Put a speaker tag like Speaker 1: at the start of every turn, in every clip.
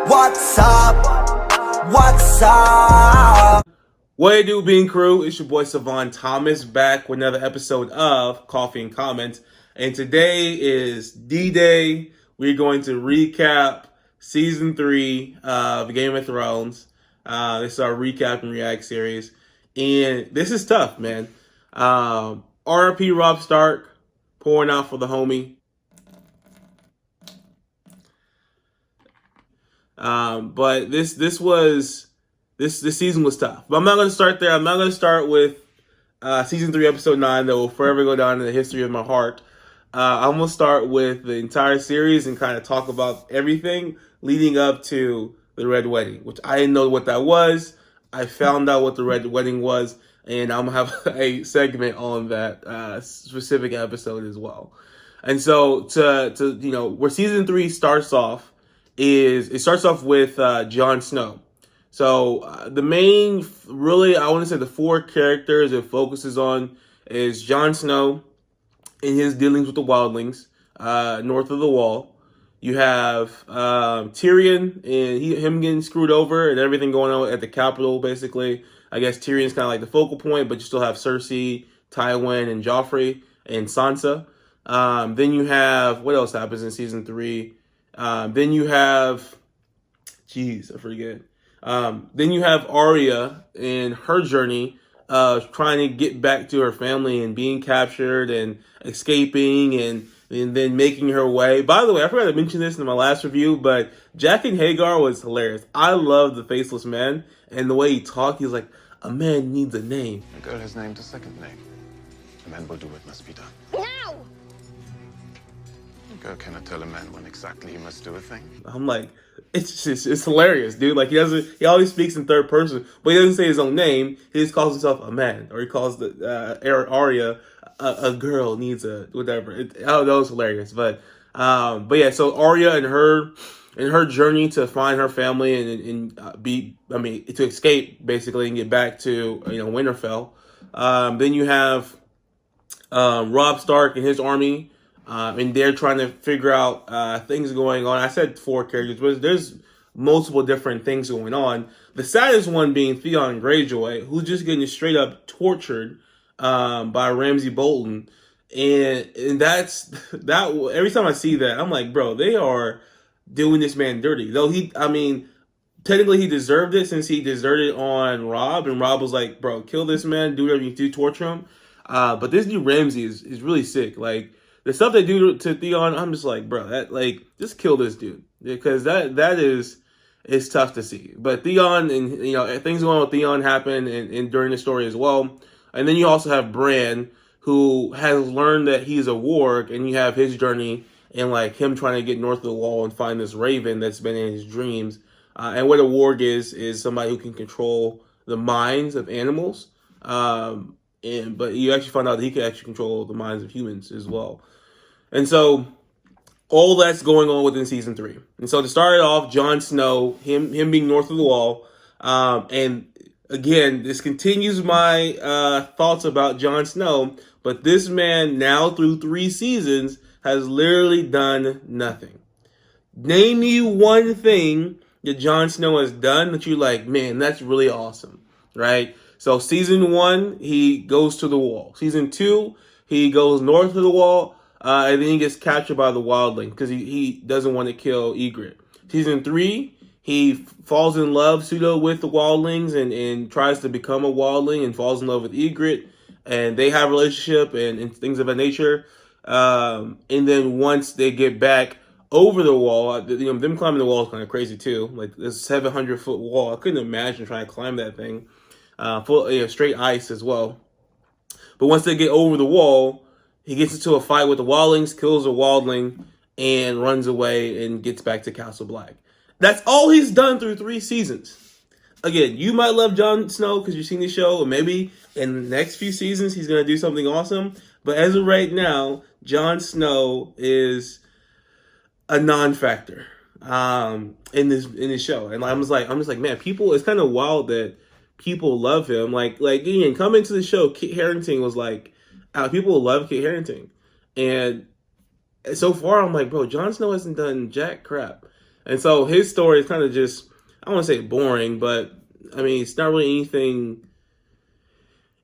Speaker 1: What's up? What's up?
Speaker 2: What it do, Bean Crew? It's your boy Savon Thomas back with another episode of Coffee and Comments. And today is D-Day. We're going to recap Season 3 of Game of Thrones. This is our recap and react series. And this is tough, man. RP Robb Stark pouring out for the homie. But this season was tough. But I'm not going to start there. I'm not going to start with Season 3, Episode 9 that will forever go down in the history of my heart. I'm going to start with the entire series and kind of talk about everything leading up to the Red Wedding, which I didn't know what that was. I found out what the Red Wedding was, and I'm going to have a segment on that specific episode as well. And so to you know, where Season 3 starts off is, it starts off with Jon Snow. So the main, really, I want to say the four characters it focuses on is Jon Snow in his dealings with the wildlings north of the Wall. You have Tyrion and him getting screwed over and everything going on at the capital, basically. I guess Tyrion's kind of like the focal point, but you still have Cersei, Tywin, and Joffrey, and Sansa. Then you have, what else happens in Season 3? Then you have, I forget. Then you have Arya and her journey of trying to get back to her family and being captured and escaping and then making her way. By the way, I forgot to mention this in my last review, but Jack and Hagar was hilarious. I love the Faceless Man and the way he talked. He's like, a man needs a name.
Speaker 3: A girl has named a second name. A man will do what must be done.
Speaker 4: Now!
Speaker 3: A girl cannot tell a man when exactly he must do a thing.
Speaker 2: I'm like, it's hilarious, dude. Like, he always speaks in third person, but he doesn't say his own name. He just calls himself a man, or he calls the Arya a girl needs a whatever. That was hilarious. But yeah, so Arya and her journey to find her family and to escape basically and get back to Winterfell. Then you have Robb Stark and his army. And they're trying to figure out things going on. I said four characters, but there's multiple different things going on. The saddest one being Theon Greyjoy, who's just getting straight up tortured by Ramsay Bolton. And that's every time I see that, I'm like, bro, they are doing this man dirty. Though technically he deserved it since he deserted on Robb, and Robb was like, bro, kill this man, do whatever you do, torture him. But this dude Ramsay is really sick. Like, the stuff they do to Theon, I'm just like, bro, just kill this dude, because that is tough to see. But Theon and things going on with Theon happen and during the story as well. And then you also have Bran, who has learned that he's a warg, and you have his journey and like him trying to get north of the Wall and find this raven that's been in his dreams. And what a warg is somebody who can control the minds of animals. But you actually find out that he can actually control the minds of humans as well. And so all that's going on within Season 3. And so to start it off, Jon Snow, him being north of the Wall. And again, this continues my thoughts about Jon Snow. But this man now through 3 seasons has literally done nothing. Name me one thing that Jon Snow has done that you're like, man, that's really awesome, right? So Season 1, he goes to the Wall. Season 2, he goes north of the Wall. And then he gets captured by the wildling because he doesn't want to kill Ygritte. Season 3, he falls in love pseudo with the wildlings and tries to become a wildling and falls in love with Ygritte. And they have a relationship and things of that nature. And then once they get back over the Wall, them climbing the wall is kind of crazy too. Like, this 700-foot wall. I couldn't imagine trying to climb that thing. Full straight ice as well. But once they get over the wall, he gets into a fight with the wildlings, kills a wildling, and runs away and gets back to Castle Black. That's all he's done through 3 seasons. Again, you might love Jon Snow because you've seen the show, or maybe in the next few seasons he's going to do something awesome. But as of right now, Jon Snow is a non-factor in this show. And I'm just like, man, it's kind of wild that people love him. Like Ian, coming to the show, Kit Harington was like, people love Kit Harington. And so far, I'm like, bro, Jon Snow hasn't done jack crap. And so his story is kind of just, I don't want to say boring, but I mean, it's not really anything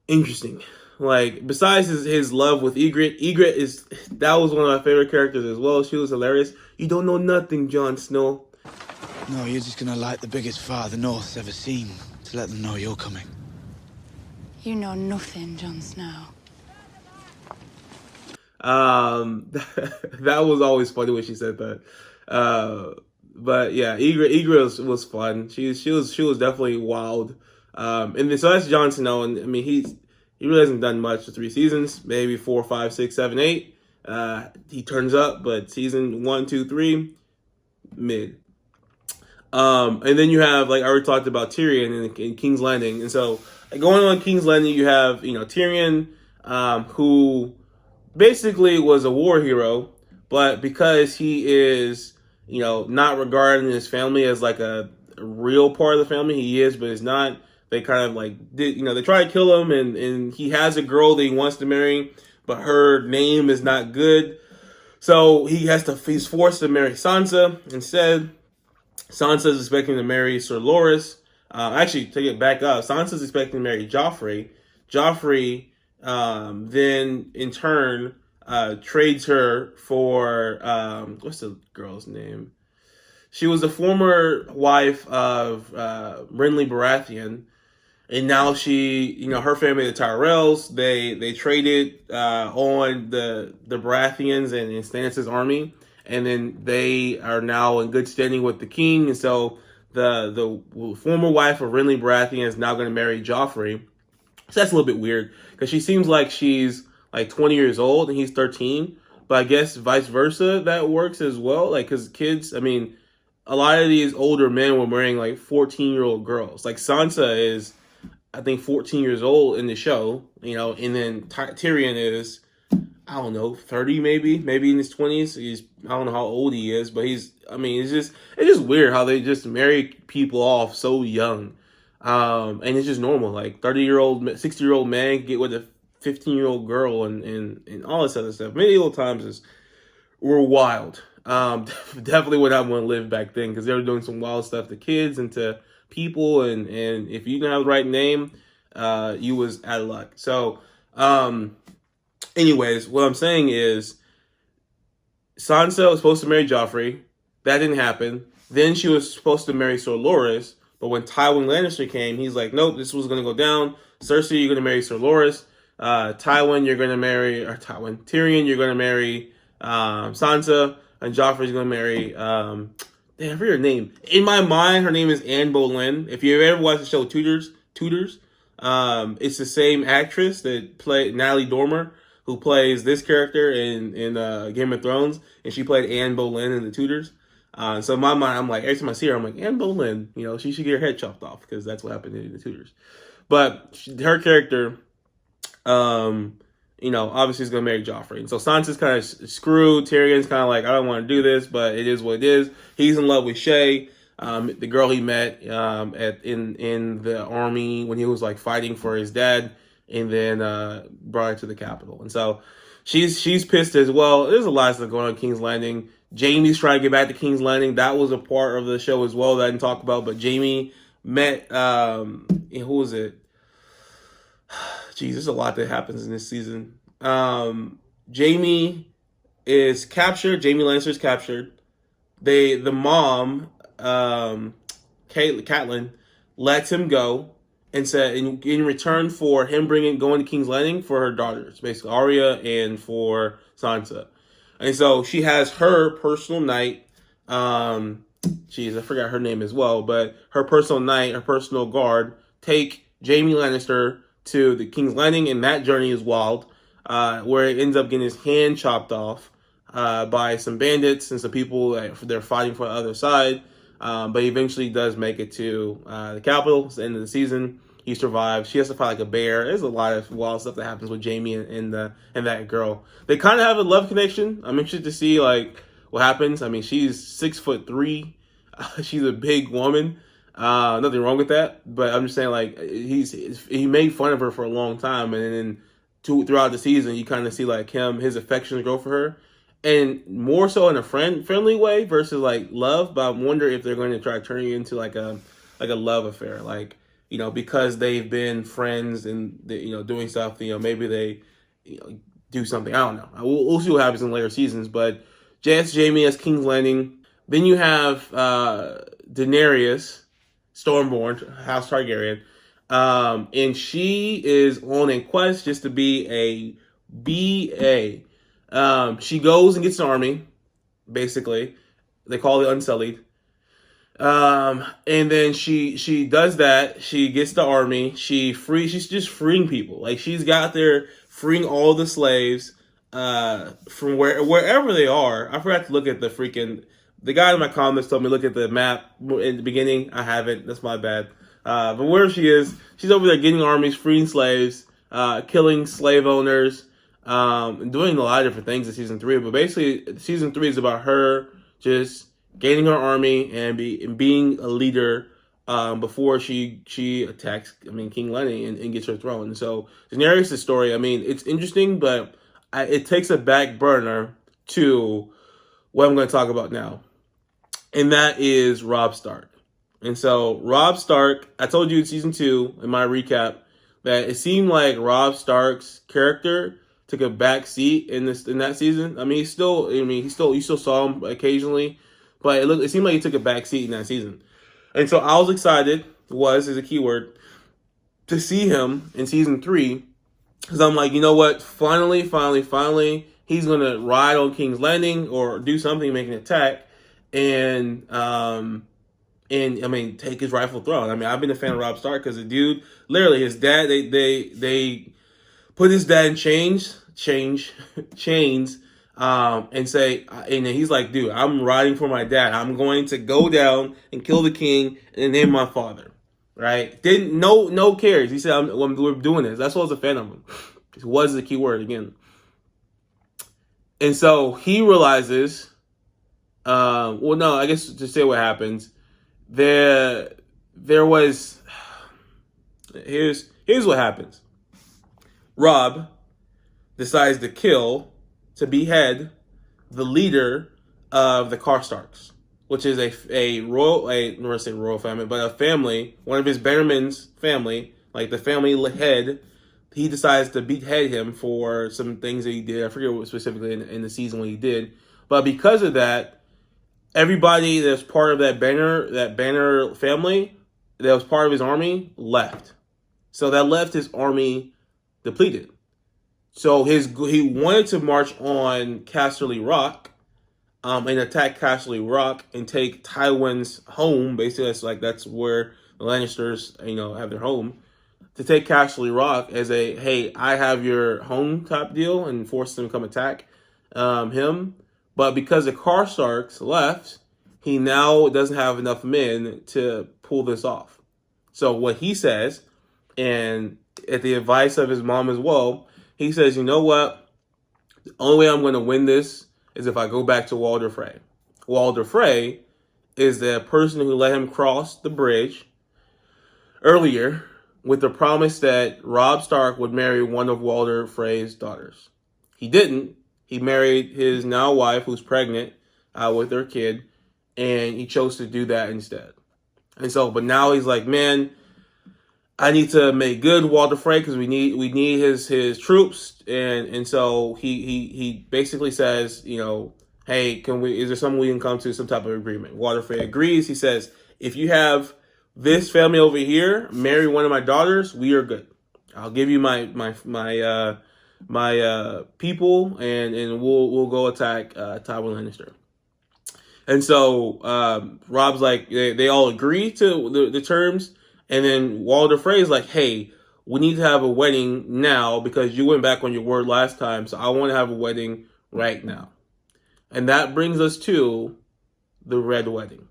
Speaker 2: interesting. Like, besides his love with Ygritte, that was one of my favorite characters as well. She was hilarious. You don't know nothing, Jon Snow.
Speaker 4: No, you're just gonna light the biggest fire the North's ever seen to let them know you're coming.
Speaker 5: You know nothing, Jon Snow.
Speaker 2: That was always funny when she said that. But yeah, Ygritte was fun. She was definitely wild. And then, so that's Jon Snow, and I mean he really hasn't done much for 3 seasons, maybe 4, 5, 6, 7, 8. He turns up, but season 1, 2, 3, mid. And then you have, like I already talked about, Tyrion in King's Landing, and so going on King's Landing, you have Tyrion, who basically was a war hero, but because he is not regarding his family as like a real part of the family, he is, but it's not. They kind of like they try to kill him, and he has a girl that he wants to marry, but her name is not good, so he's forced to marry Sansa instead. Sansa's expecting to marry Sir Loras. Actually, take it back up. Sansa's expecting to marry Joffrey. Joffrey then, in turn, trades her for what's the girl's name? She was the former wife of Renly Baratheon, and now she, her family, the Tyrells, they traded on the Baratheons and Stannis' army. And then they are now in good standing with the king. And so the former wife of Renly Baratheon is now going to marry Joffrey. So that's a little bit weird, because she seems like she's like 20 years old and he's 13. But I guess vice versa, that works as well. Like, because kids, I mean, a lot of these older men were marrying like 14-year-old girls. Like Sansa is, I think, 14 years old in the show, and then Tyrion is, I don't know, 30 maybe in his 20s. I don't know how old he is, but it's just weird how they just marry people off so young. And it's just normal. Like 30-year-old, 60-year-old man get with a 15-year-old girl and all this other stuff. Medieval times were wild. Definitely would not want to live back then, because they were doing some wild stuff to kids and to people. And if you didn't have the right name, you was out of luck. So, anyways, what I'm saying is Sansa was supposed to marry Joffrey. That didn't happen. Then she was supposed to marry Sir Loras. But when Tywin Lannister came, he's like, nope, this was going to go down. Cersei, you're going to marry Sir Loras. Tyrion, you're going to marry Sansa. And Joffrey's going to marry, damn, I forget her name. In my mind, her name is Anne Boleyn. If you've ever watched the show Tudors, it's the same actress that played Natalie Dormer, who plays this character in Game of Thrones, and she played Anne Boleyn in the Tudors. So in my mind, I'm like, every time I see her, I'm like, Anne Boleyn, she should get her head chopped off, because that's what happened in the Tudors. But her character, obviously is going to marry Joffrey. And so Sansa's kind of screwed. Tyrion's kind of like, I don't want to do this, but it is what it is. He's in love with Shay, the girl he met in the army when he was like fighting for his dad, and then brought her to the capital. And so she's pissed as well. There's a lot of stuff going on in King's Landing. Jamie's trying to get back to King's Landing. That was a part of the show as well that I didn't talk about. But Jamie met, who was it? Jeez, there's a lot that happens in this season. Jamie is captured. Jamie Lannister is captured. The mom, Catelyn, lets him go, and said in return for him going to King's Landing for her daughters, basically Arya and for Sansa. And so she has her personal knight. I forgot her name as well, but her personal knight, her personal guard, take Jamie Lannister to the King's Landing, and that journey is wild, where it ends up getting his hand chopped off by some bandits and some people that they're fighting for the other side. But he eventually does make it to the capital. It's the end of the season. He survives. She has to fight like a bear. There's a lot of wild stuff that happens with Jamie and that girl. They kind of have a love connection. I'm interested to see like what happens. I mean, she's 6'3". She's a big woman. Nothing wrong with that. But I'm just saying, like, he made fun of her for a long time, and then throughout the season, you kind of see like his affections grow for her. and more so in a friendly way versus like love. But I wonder if they're going to try to turn you into like a love affair, like, you know, because they've been friends and they, you know, doing stuff. You know, maybe they, you know, do something. I don't know. We'll see what happens in later seasons. But J.S. Jamie as King's Landing. Then you have Daenerys Stormborn, House Targaryen, and she is on a quest just to be a BA. She goes and gets an army, basically. They call it Unsullied. And then she does that. She gets the army. She's just freeing people. Like, she's got there freeing all the slaves from wherever they are. I forgot to look at the guy in my comments told me look at the map in the beginning. I haven't. That's my bad. But wherever she is, she's over there getting armies, freeing slaves, killing slave owners, and doing a lot of different things in season 3. But basically, season 3 is about her just gaining her army and being a leader before she attacks, King Lenny and gets her throne. And so Daenerys' story, it's interesting, but it takes a back burner to what I'm going to talk about now. And that is Robb Stark. And so Robb Stark, I told you in season 2 in my recap that it seemed like Robb Stark's character took a back seat in that season. You still saw him occasionally, but it seemed like he took a back seat in that season. And so I was excited, is a keyword, to see him in season 3, because I'm like, you know what? Finally, he's going to ride on King's Landing or do something, make an attack, and take his rightful throne. I've been a fan of Robb Stark because the dude, literally, his dad, they put his dad in chains, and say, and he's like, dude, I'm riding for my dad. I'm going to go down and kill the king and name my father. Right? No cares. He said, we're doing this. That's why I was a fan of him. Was the key word again. And so he realizes, I guess to say what happens, here's what happens. Robb decides to behead the leader of the Karstarks, which is a royal family, but a family, one of his Bannerman's family, like the family head. He decides to behead him for some things that he did. I forget what specifically in the season what he did, but because of that, everybody that's part of that Banner family that was part of his army left. So that left his army depleted. So he wanted to march on Casterly Rock, and attack Casterly Rock and take Tywin's home. Basically, that's where the Lannisters, have their home. To take Casterly Rock as a, hey, I have your home type deal, and force them to come attack him. But because the Karstarks left, he now doesn't have enough men to pull this off. So what he says, and at the advice of his mom as well, he says, you know what? The only way I'm going to win this is if I go back to Walder Frey. Walder Frey is the person who let him cross the bridge earlier with the promise that Robb Stark would marry one of Walder Frey's daughters. He didn't. He married his now wife, who's pregnant with their kid, and he chose to do that instead. And so, but now he's like, man, I need to make good Walder Frey because we need his troops, and so he basically says, hey, is there something we can come to, some type of agreement? Walder Frey agrees. He says, if you have this family over here marry one of my daughters, we are good. I'll give you my people, and we'll go attack Tywin Lannister. And so Robb's like, they all agree to the terms. And then Walder Frey's like, hey, we need to have a wedding now because you went back on your word last time. So I want to have a wedding right now. And that brings us to the Red Wedding.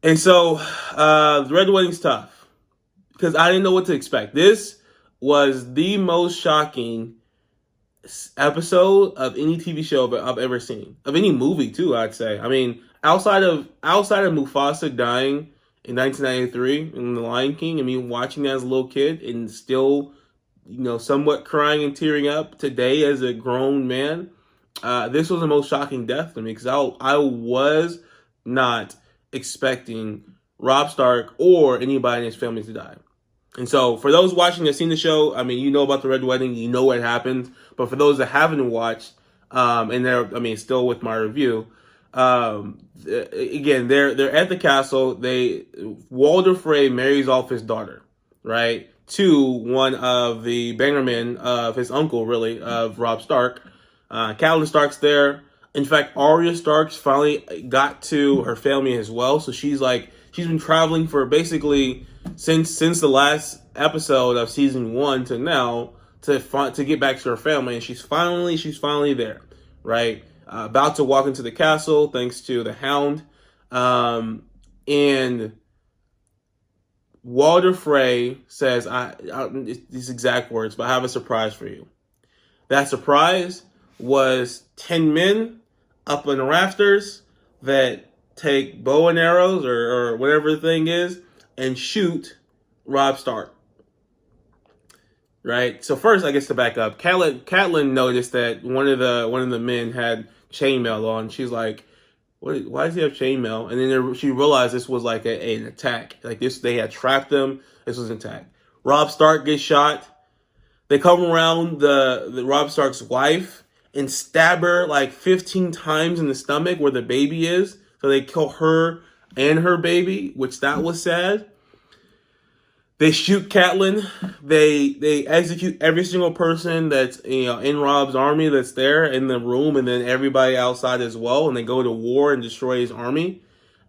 Speaker 2: And so the Red Wedding's tough because I didn't know what to expect. This was the most shocking episode of any TV show I've ever seen. Of any movie, too, I'd say. Outside of Mufasa dying in 1993 in The Lion King, watching that as a little kid and still, somewhat crying and tearing up today as a grown man, this was the most shocking death to me because I was not expecting Robb Stark or anybody in his family to die. And so for those watching that seen the show, I mean, you know about the Red Wedding, you know what happened. But for those that haven't watched, and still with my review, again, they're at the castle. Walder Frey marries off his daughter, right, to one of the bannermen of his uncle, really, of Robb Stark. Catelyn Stark's there. In fact, Arya Stark's finally got to her family as well. So she's been traveling for basically since the last episode of season 1 to now to get back to her family, and she's finally there, right? About to walk into the castle thanks to the Hound, and Walder Frey says, these exact words, but I have a surprise for you. That surprise was 10 men up in the rafters that take bow and arrows or whatever the thing is and shoot Robb Stark. Right? So first, I guess to back up, Catelyn noticed that one of the men had chainmail on. She's like, why does he have chainmail? And then she realized this was like an attack. Like this, they had trapped him. This was an attack. Robb Stark gets shot. They come around the Robb Stark's wife and stab her like 15 times in the stomach where the baby is. So they kill her and her baby, which that was sad. They shoot Catelyn. They execute every single person that's in Robb's army that's there in the room, and then everybody outside as well. And they go to war and destroy his army.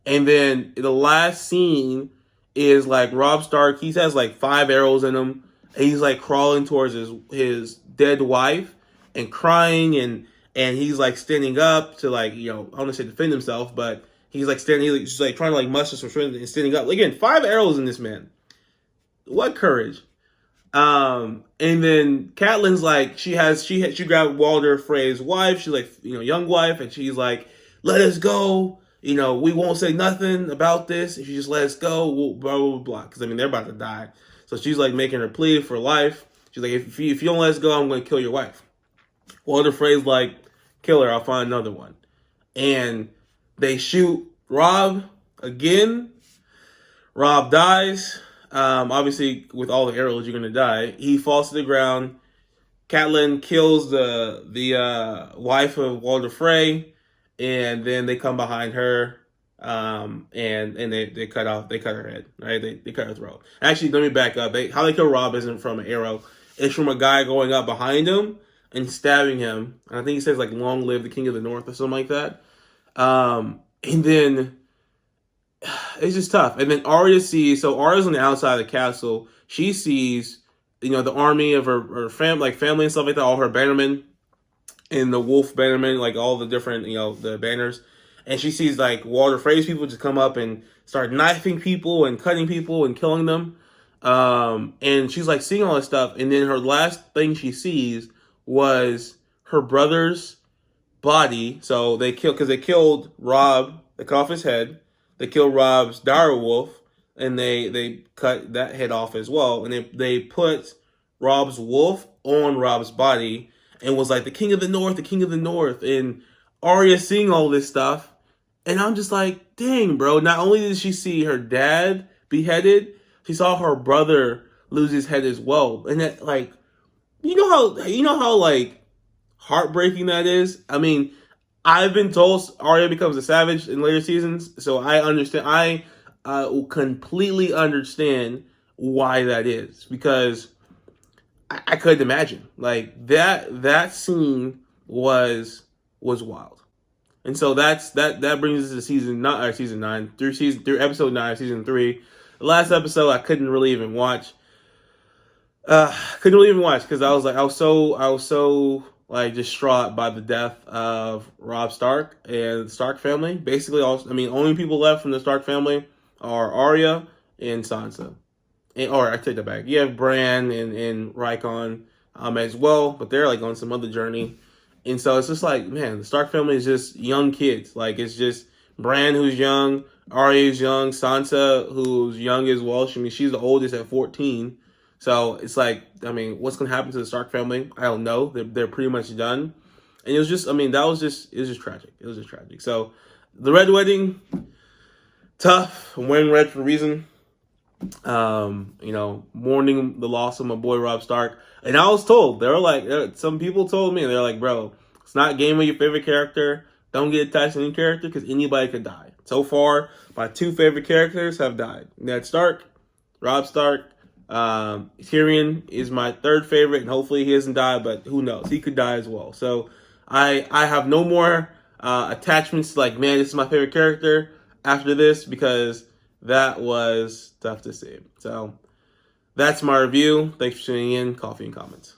Speaker 2: And then the last scene is like Robb Stark. He has like 5 arrows in him. And he's like crawling towards his dead wife and crying, and he's like standing up to like I don't want to say defend himself, but he's like standing. He's just like trying to like muster some strength and standing up. Again, 5 arrows in this man. What courage. And then Catelyn's like, she grabbed Walder Frey's wife. She's like, young wife. And she's like, let us go. We won't say nothing about this. If you just let us go, we'll blah, blah, blah. Because, they're about to die. So she's like making her plea for life. She's like, if you don't let us go, I'm going to kill your wife. Walder Frey's like, kill her. I'll find another one. And they shoot Robb again. Robb dies. Obviously, with all the arrows, you're gonna die. He falls to the ground. Catelyn kills the wife of Walder Frey, and then they come behind her, and they cut her head. Right? They cut her throat. Actually, let me back up. How they kill Robb isn't from an arrow. It's from a guy going up behind him and stabbing him. And I think he says like, "Long live the King of the North" or something like that. And then it's just tough. And then Arya sees, so Arya's on the outside of the castle. She sees, the army of her family and stuff like that, all her bannermen and the wolf bannermen, like all the different, the banners. And she sees like Walder Frey's people just come up and start knifing people and cutting people and killing them. And she's like seeing all this stuff. And then her last thing she sees was her brother's body. So they killed Robb. They cut off his head. They kill Robb's direwolf, and they cut that head off as well. And they put Robb's wolf on Robb's body and was like, the King of the North, the King of the North. And Arya seeing all this stuff, and I'm just like, dang, bro. Not only did she see her dad beheaded, she saw her brother lose his head as well. And that, like, you know how like heartbreaking that is? I've been told Arya becomes a savage in later seasons, so I understand. I completely understand why that is, because I couldn't imagine. Like that scene was wild, and so that brings us to season 9 through episode 9, season 3. The last episode I couldn't really even watch. Because I was so like distraught by the death of Robb Stark and the Stark family. Basically, only people left from the Stark family are Arya and Sansa. Or I take that back. You have Bran and Rickon as well, but they're like on some other journey. And so it's just like, man, the Stark family is just young kids. Like, it's just Bran, who's young, Arya's young, Sansa, who's young as well. She's the oldest at 14. So it's like, what's going to happen to the Stark family? I don't know. They're pretty much done. And it was just, I mean, it was just tragic. It was just tragic. So the Red Wedding, tough. I'm wearing red for a reason. Mourning the loss of my boy Robb Stark. And I was told, some people told me, they're like, bro, it's not game with your favorite character. Don't get attached to any character because anybody could die. So far, my 2 favorite characters have died. Ned Stark, Robb Stark. Tyrion is my 3rd favorite, and hopefully he doesn't die, but who knows? He could die as well. So I have no more attachments to like, man, this is my favorite character after this, because that was tough to see. So that's my review. Thanks for tuning in. Coffee and comments.